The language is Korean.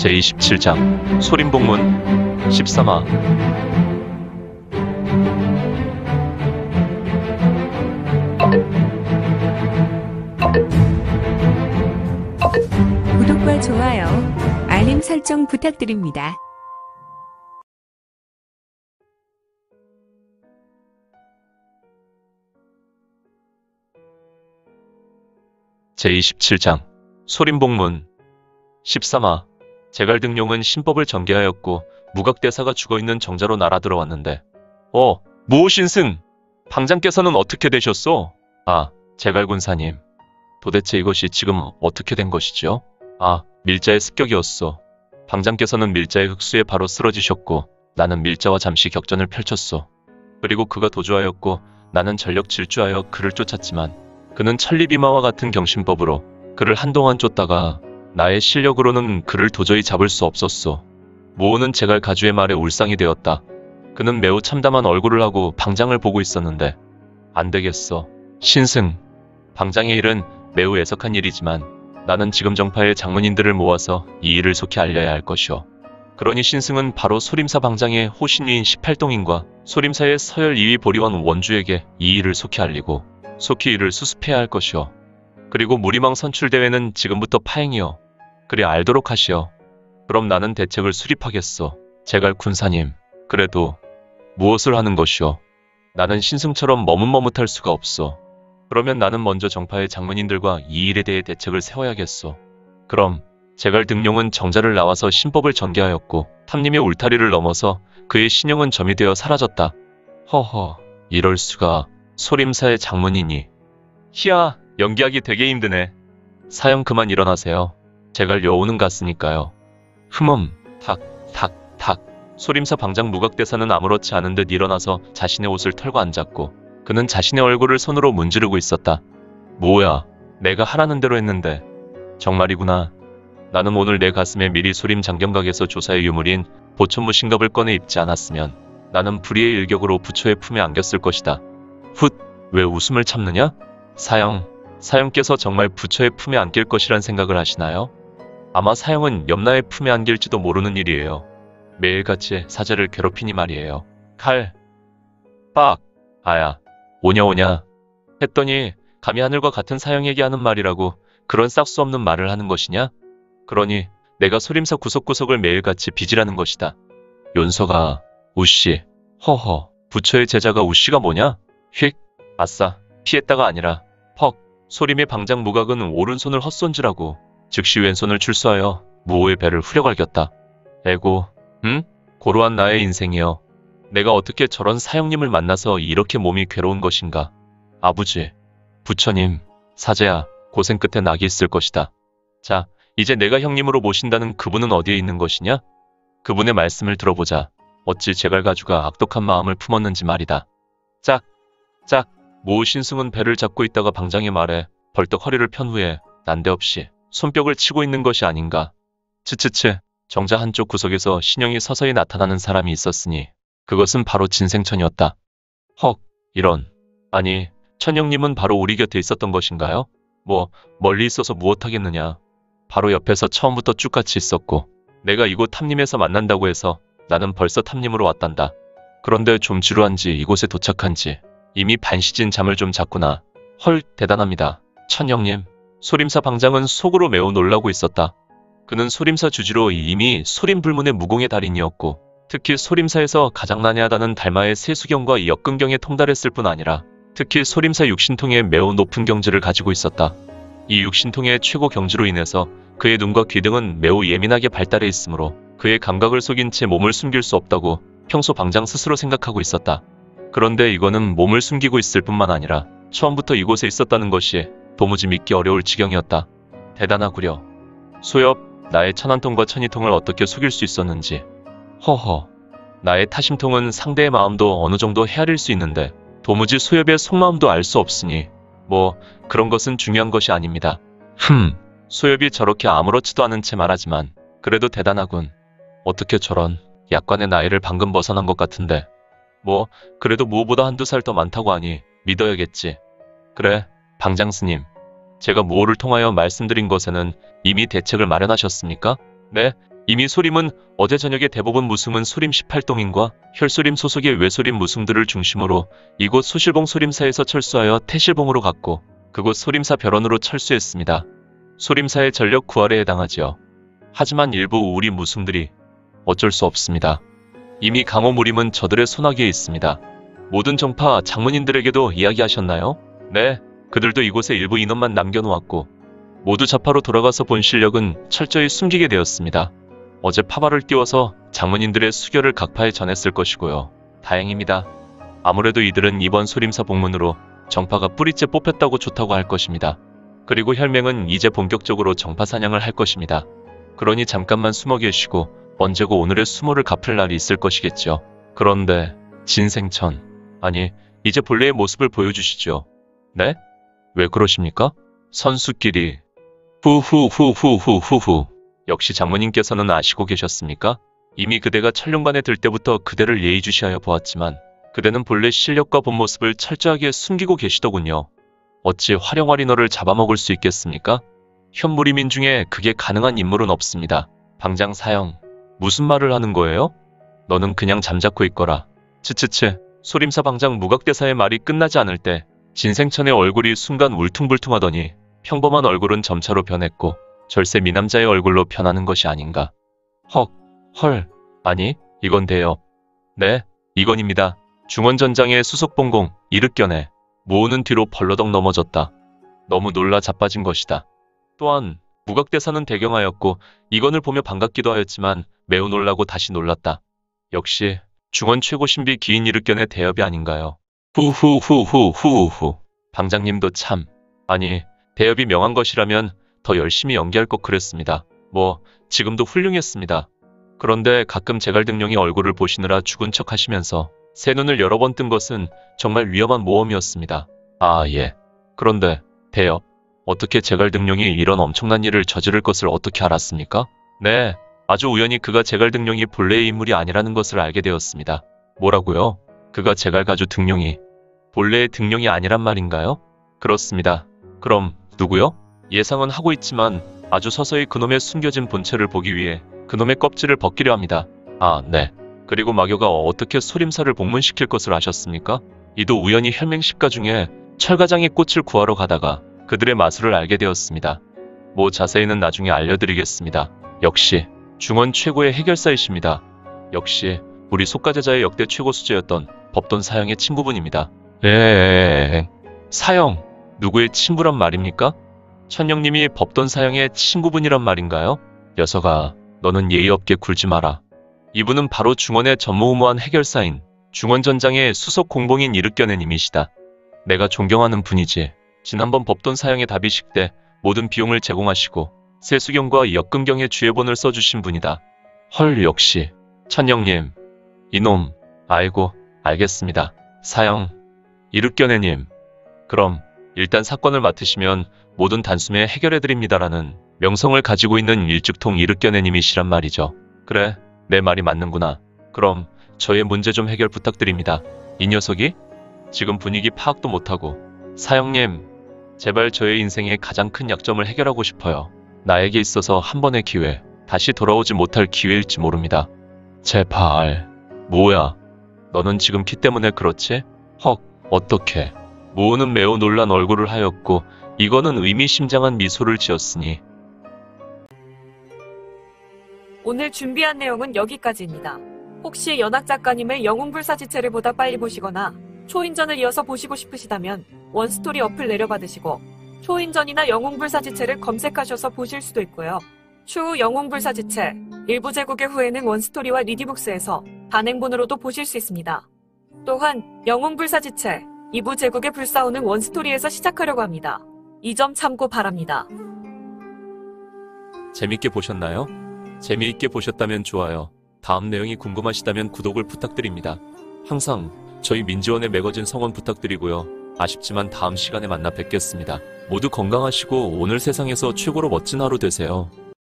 제27장 소림복문 13화. 구독과 좋아요, 알림 설정 부탁드립니다. 제27장 소림복문 13화. 제갈등룡은 신법을 전개하였고 무각대사가 죽어있는 정자로 날아들어왔는데, 무오신승! 방장께서는 어떻게 되셨소? 아, 제갈군사님. 도대체 이것이 지금 어떻게 된 것이죠? 아, 밀자의 습격이었소. 방장께서는 밀자의 흑수에 바로 쓰러지셨고 나는 밀자와 잠시 격전을 펼쳤소. 그리고 그가 도주하였고 나는 전력 질주하여 그를 쫓았지만 그는 천리비마와 같은 경신법으로 그를 한동안 쫓다가 나의 실력으로는 그를 도저히 잡을 수 없었소. 모호는 제갈 가주의 말에 울상이 되었다. 그는 매우 참담한 얼굴을 하고 방장을 보고 있었는데, 안 되겠어. 신승. 방장의 일은 매우 애석한 일이지만 나는 지금 정파의 장문인들을 모아서 이 일을 속히 알려야 할 것이오. 그러니 신승은 바로 소림사 방장의 호신위인 18동인과 소림사의 서열 2위 보리원 원주에게 이 일을 속히 알리고 속히 이를 수습해야 할 것이오. 그리고 무리망 선출대회는 지금부터 파행이오. 그리 알도록 하시오. 그럼 나는 대책을 수립하겠소. 제갈 군사님, 그래도 무엇을 하는 것이오? 나는 신승처럼 머뭇머뭇할 수가 없소. 그러면 나는 먼저 정파의 장문인들과 이 일에 대해 대책을 세워야겠소. 그럼 제갈 등룡은 정자를 나와서 신법을 전개하였고 탐님의 울타리를 넘어서 그의 신용은 점이 되어 사라졌다. 허허, 이럴 수가. 소림사의 장문이니. 희야, 연기하기 되게 힘드네. 사형 그만 일어나세요. 제갈 여우는 갔으니까요. 탁, 탁, 탁. 소림사 방장 무각대사는 아무렇지 않은 듯 일어나서 자신의 옷을 털고 앉았고 그는 자신의 얼굴을 손으로 문지르고 있었다. 뭐야, 내가 하라는 대로 했는데. 정말이구나. 나는 오늘 내 가슴에 미리 소림 장경각에서 조사의 유물인 보천무 신갑을 꺼내 입지 않았으면 나는 불의의 일격으로 부처의 품에 안겼을 것이다. 훗, 왜 웃음을 참느냐? 사형께서 정말 부처의 품에 안길 것이란 생각을 하시나요? 아마 사형은 염라의 품에 안길지도 모르는 일이에요. 매일같이 사제를 괴롭히니 말이에요. 칼, 빡, 아야, 오냐 했더니 감히 하늘과 같은 사형에게 하는 말이라고 그런 싹수 없는 말을 하는 것이냐? 그러니 내가 소림사 구석구석을 매일같이 빚으라는 것이다. 윤서가 우씨, 허허, 부처의 제자가 우씨가 뭐냐? 휙, 아싸, 피했다가 아니라 퍽. 소림의 방장 무각은 오른손을 헛손질하고 즉시 왼손을 출수하여 무호의 배를 후려갈겼다. 에고, 고루한 나의 인생이여. 내가 어떻게 저런 사형님을 만나서 이렇게 몸이 괴로운 것인가. 아부지, 부처님, 사제야, 고생 끝에 낙이 있을 것이다. 자, 이제 내가 형님으로 모신다는 그분은 어디에 있는 것이냐? 그분의 말씀을 들어보자. 어찌 제갈가주가 악독한 마음을 품었는지 말이다. 짝, 모신승은 배를 잡고 있다가 방장의 말에 벌떡 허리를 편 후에 난데없이 손뼉을 치고 있는 것이 아닌가. 츠츠츠. 정자 한쪽 구석에서 신형이 서서히 나타나는 사람이 있었으니 그것은 바로 진생천이었다. 헉, 이런. 아니, 천형님은 바로 우리 곁에 있었던 것인가요? 멀리 있어서 무엇하겠느냐. 바로 옆에서 처음부터 쭉 같이 있었고 내가 이곳 탐림에서 만난다고 해서 나는 벌써 탐림으로 왔단다. 그런데 좀 지루한지 이곳에 도착한지 이미 반시진 잠을 좀 잤구나. 헐, 대단합니다. 천형님. 소림사 방장은 속으로 매우 놀라고 있었다. 그는 소림사 주지로 이미 소림불문의 무공의 달인이었고 특히 소림사에서 가장 난해하다는 달마의 세수경과 역근경에 통달했을 뿐 아니라 특히 소림사 육신통에 매우 높은 경지를 가지고 있었다. 이 육신통의 최고 경지로 인해서 그의 눈과 귀 등은 매우 예민하게 발달해 있으므로 그의 감각을 속인 채 몸을 숨길 수 없다고 평소 방장 스스로 생각하고 있었다. 그런데 이거는 몸을 숨기고 있을 뿐만 아니라 처음부터 이곳에 있었다는 것이 도무지 믿기 어려울 지경이었다. 대단하구려. 소엽, 나의 천안통과 천이통을 어떻게 속일 수 있었는지. 허허, 나의 타심통은 상대의 마음도 어느 정도 헤아릴 수 있는데 도무지 소엽의 속마음도 알 수 없으니 그런 것은 중요한 것이 아닙니다. 소엽이 저렇게 아무렇지도 않은 채 말하지만 그래도 대단하군. 어떻게 저런 약관의 나이를 방금 벗어난 것 같은데. 그래도 무엇보다 한두 살 더 많다고 하니 믿어야겠지. 그래, 방장스님. 제가 무호를 통하여 말씀드린 것에는 이미 대책을 마련하셨습니까? 네, 이미 소림은 어제 저녁에 대법원 무승은 소림 18동인과 혈소림 소속의 외소림 무승들을 중심으로 이곳 소실봉 소림사에서 철수하여 태실봉으로 갔고 그곳 소림사 별원으로 철수했습니다. 소림사의 전력 구할에 해당하지요. 하지만 일부 우리 무승들이 어쩔 수 없습니다. 이미 강호무림은 저들의 손아귀에 있습니다. 모든 정파 장문인들에게도 이야기하셨나요? 네, 그들도 이곳에 일부 인원만 남겨놓았고 모두 좌파로 돌아가서 본 실력은 철저히 숨기게 되었습니다. 어제 파발을 띄워서 장문인들의 수결을 각파에 전했을 것이고요. 다행입니다. 아무래도 이들은 이번 소림사 복문으로 정파가 뿌리째 뽑혔다고 좋다고 할 것입니다. 그리고 혈맹은 이제 본격적으로 정파 사냥을 할 것입니다. 그러니 잠깐만 숨어 계시고 언제고 오늘의 수모를 갚을 날이 있을 것이겠죠. 그런데 진생천, 아니 이제 본래의 모습을 보여주시죠. 네? 왜 그러십니까? 선수끼리 후후후후후후후. 역시 장모님께서는 아시고 계셨습니까? 이미 그대가 천룡반에 들 때부터 그대를 예의주시하여 보았지만 그대는 본래 실력과 본 모습을 철저하게 숨기고 계시더군요. 어찌 화려하리 너를 잡아먹을 수 있겠습니까? 현무리민 중에 그게 가능한 인물은 없습니다. 방장 사형, 무슨 말을 하는 거예요? 너는 그냥 잠자코 있거라. 츠츠츠. 소림사 방장 무각대사의 말이 끝나지 않을 때 진생천의 얼굴이 순간 울퉁불퉁하더니 평범한 얼굴은 점차로 변했고 절세 미남자의 얼굴로 변하는 것이 아닌가. 헐, 아니 이건 대엽. 네, 이건입니다. 중원전장의 수석봉공 이르견에 모으는 뒤로 벌러덩 넘어졌다. 너무 놀라 자빠진 것이다. 또한 무각대사는 대경하였고 이건을 보며 반갑기도 하였지만 매우 놀라고 다시 놀랐다. 역시 중원 최고 신비 기인 이르견의 대엽이 아닌가요? 후후후후후후. 방장님도 참. 아니 대엽이 명한 것이라면 더 열심히 연기할 것 그랬습니다. 뭐 지금도 훌륭했습니다. 그런데 가끔 제갈등룡이 얼굴을 보시느라 죽은 척 하시면서 새 눈을 여러 번 뜬 것은 정말 위험한 모험이었습니다. 아 예. 그런데 대엽, 어떻게 제갈등룡이 이런 엄청난 일을 저지를 것을 어떻게 알았습니까? 네, 아주 우연히 그가 제갈등룡이 본래의 인물이 아니라는 것을 알게 되었습니다. 뭐라고요? 그가 제갈가주 등룡이 본래의 등룡이 아니란 말인가요? 그렇습니다. 그럼 누구요? 예상은 하고 있지만 아주 서서히 그놈의 숨겨진 본체를 보기 위해 그놈의 껍질을 벗기려 합니다. 아, 네. 그리고 마교가 어떻게 소림사를 복문시킬 것을 아셨습니까? 이도 우연히 혈맹십가 중에 철가장의 꽃을 구하러 가다가 그들의 마술을 알게 되었습니다. 뭐 자세히는 나중에 알려드리겠습니다. 역시 중원 최고의 해결사이십니다. 역시 우리 속가제자의 역대 최고 수제였던 법돈 사형의 친구분입니다. 사형, 누구의 친구란 말입니까? 천령님이 법돈 사형의 친구분이란 말인가요? 녀석아, 너는 예의 없게 굴지 마라. 이분은 바로 중원의 전무후무한 해결사인 중원전장의 수석 공봉인 이르견의님이시다. 내가 존경하는 분이지. 지난번 법돈 사형의 답이식 때 모든 비용을 제공하시고 세수경과 역금경의 주예본을 써주신 분이다. 헐, 역시 천령님. 이놈. 아이고, 알겠습니다. 사형, 이르견의님. 그럼 일단 사건을 맡으시면 모든 단숨에 해결해드립니다라는 명성을 가지고 있는 일죽통 이르견의님이시란 말이죠. 그래, 내 말이 맞는구나. 그럼 저의 문제 좀 해결 부탁드립니다. 이 녀석이? 지금 분위기 파악도 못하고. 사형님, 제발 저의 인생의 가장 큰 약점을 해결하고 싶어요. 나에게 있어서 한 번의 기회, 다시 돌아오지 못할 기회일지 모릅니다. 제발. 뭐야? 너는 지금 키 때문에 그렇지? 헉, 어떡해. 모우는 매우 놀란 얼굴을 하였고 이거는 의미심장한 미소를 지었으니. 오늘 준비한 내용은 여기까지입니다. 혹시 연학 작가님의 영웅불사지체를 보다 빨리 보시거나 초인전을 이어서 보시고 싶으시다면 원스토리 어플 내려받으시고 초인전이나 영웅불사지체를 검색하셔서 보실 수도 있고요. 추후 영웅불사지체 일부 제국의 후에는 원스토리와 리디북스에서 단행본으로도 보실 수 있습니다. 또한 영웅불사지체 2부 제국의 불사오는 원스토리에서 시작하려고 합니다. 이 점 참고 바랍니다. 재밌게 보셨나요? 재미있게 보셨다면 좋아요. 다음 내용이 궁금하시다면 구독을 부탁드립니다. 항상 저희 민지원의 매거진 성원 부탁드리고요. 아쉽지만 다음 시간에 만나 뵙겠습니다. 모두 건강하시고 오늘 세상에서 최고로 멋진 하루 되세요.